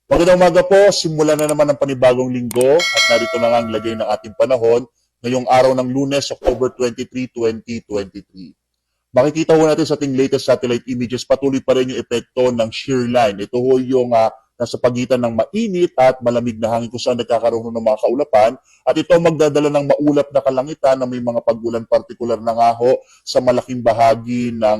Magandang umaga po, simulan na naman ang panibagong linggo at narito na nga ang lagay ng ating panahon ngayong araw ng Lunes, October 23, 2023. Makikita ho natin sa ating latest satellite images, patuloy pa rin yung epekto ng shear line. Ito ho yung nasa pagitan ng mainit at malamig na hangin kung saan nagkakaroon ng mga kaulapan. At ito magdadala ng maulap na kalangitan na may mga pag-ulan partikular na nga ho sa malaking bahagi ng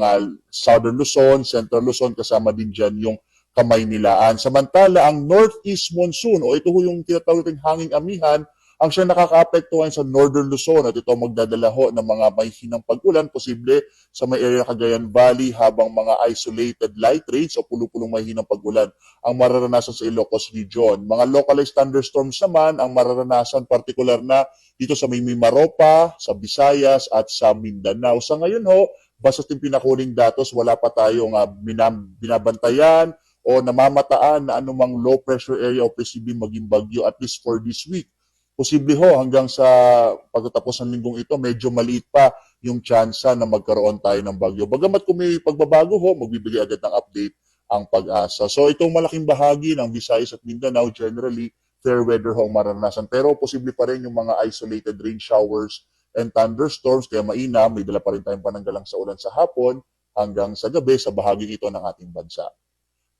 Southern Luzon, Central Luzon, kasama din dyan yung Kamaynilaan. Samantala, ang northeast monsoon o ito ho yung tinatawag nating hanging amihan ang siya nakakaapektuhan sa Northern Luzon at ito magdadala ho ng mga mahihinang pag-ulan, posible sa may area Cagayan Valley habang mga isolated light rains o pulupulong mahihinang pag-ulan ang mararanasan sa Ilocos Region. Mga localized thunderstorms naman ang mararanasan partikular na dito sa may Mimaropa, sa Visayas at sa Mindanao. Sa ngayon ho, basta yung pinakuling datos, wala pa tayong binabantayan o namamataan na anumang low pressure area o posibleng maging bagyo at least for this week. Posible ho hanggang sa pagtatapos ng linggong ito, medyo maliit pa yung tsansa na magkaroon tayo ng bagyo. Bagamat kung may pagbabago ho, magbibigay agad ng update ang pag-asa. So itong malaking bahagi ng Visayas at Mindanao, generally, fair weather ho ang maranasan. Pero posible pa rin yung mga isolated rain showers and thunderstorms, kaya mainam, may dala pa rin tayong pananggalang sa ulan sa hapon hanggang sa gabi sa bahagi ito ng ating bansa.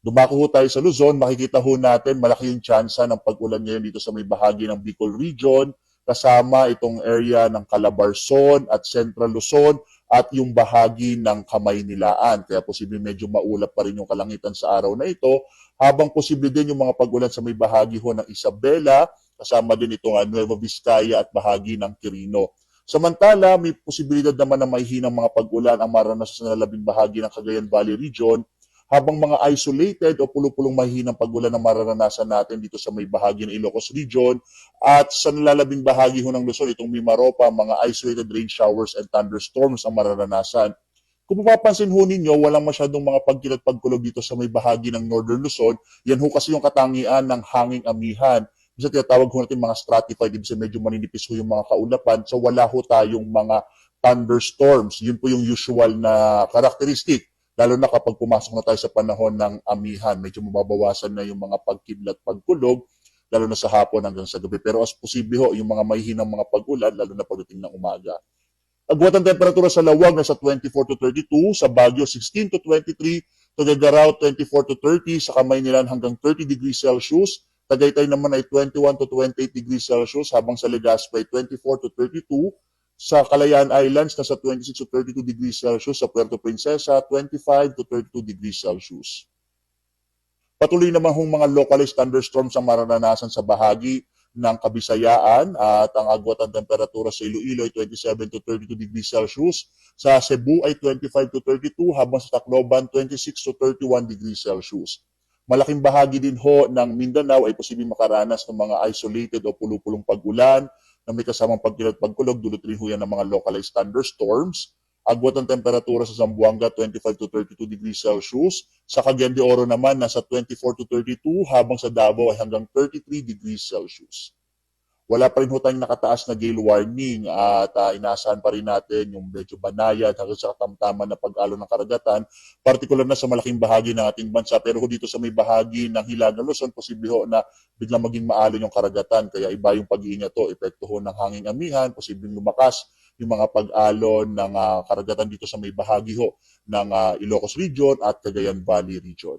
Dumako ho tayo sa Luzon, makikita ho natin malaki yung tsansa ng pag-ulan ngayon dito sa may bahagi ng Bicol Region, kasama itong area ng Calabarzon at Central Luzon at yung bahagi ng Kamaynilaan. Kaya posible medyo maulap pa rin yung kalangitan sa araw na ito, habang posible din yung mga pag-ulan sa may bahagi ho ng Isabela, kasama din itong Nueva Vizcaya at bahagi ng Quirino. Samantala, may posibilidad naman na may hinang mga pag-ulan ang maranasan sa nalabing bahagi ng Cagayan Valley Region, habang mga isolated o pulupulong mahihinang pag-ulan na mararanasan natin dito sa may bahagi ng Ilocos Region at sa nalalabing bahagi ho ng Luzon, itong Mimaropa, mga isolated rain showers and thunderstorms ang mararanasan. Kung mapapansin ho ninyo, walang masyadong mga pagkilat pagkulog dito sa may bahagi ng Northern Luzon. Yan ho kasi yung katangian ng hanging amihan. Bisa tinatawag ho natin mga stratified, ibig sabihin medyo maninipis ho yung mga kaulapan. So wala ho tayong mga thunderstorms. Yun po yung usual na karakteristik. Lalo na kapag pumasok na tayo sa panahon ng amihan, medyo mababawasan na yung mga pagkidlat pagkulog, lalo na sa hapon hanggang sa gabi. Pero as posible ho, yung mga mahihinang mga pag-ulan, lalo na pagdating ng umaga. Agwat ang temperatura sa Lawag nasa 24 to 32, sa Baguio 16 to 23, Tuguegarao 24 to 30, sa Kamaynilan hanggang 30 degrees Celsius, Tagaytay naman ay 21 to 28 degrees Celsius, habang sa Legazpi ay 24 to 32, sa Kalayaan Islands, nasa 26 to 32 degrees Celsius. Sa Puerto Princesa, 25 to 32 degrees Celsius. Patuloy naman hong mga localized thunderstorms ang mararanasan sa bahagi ng Kabisayaan at ang agwat ang temperatura sa Iloilo ay 27 to 32 degrees Celsius. Sa Cebu ay 25 to 32, habang sa Tacloban 26 to 31 degrees Celsius. Malaking bahagi din ho ng Mindanao ay posibleng makaranas ng mga isolated o pulupulong pag-ulan na may kasamang pagkilat pagkulog, dulot rin ho yan ng mga localized thunderstorms. Agwat ang temperatura sa Zamboanga 25 to 32 degrees Celsius. Sa Cagayan de Oro naman nasa 24 to 32, habang sa Davao ay hanggang 33 degrees Celsius. Wala pa rin ho tayong nakataas na gale warning at inaasahan pa rin natin yung medyo banayad hanggang sa katamtaman na pag-alon ng karagatan, partikular na sa malaking bahagi ng ating bansa. Pero ho dito sa may bahagi ng Hilagang Luzon, posible ho na biglang maging maalon yung karagatan. Kaya iba yung pag-iingat to, epekto ho ng hanging amihan, posibleng lumakas yung mga pag-alon ng karagatan dito sa may bahagi ho ng Ilocos Region at Cagayan Valley Region.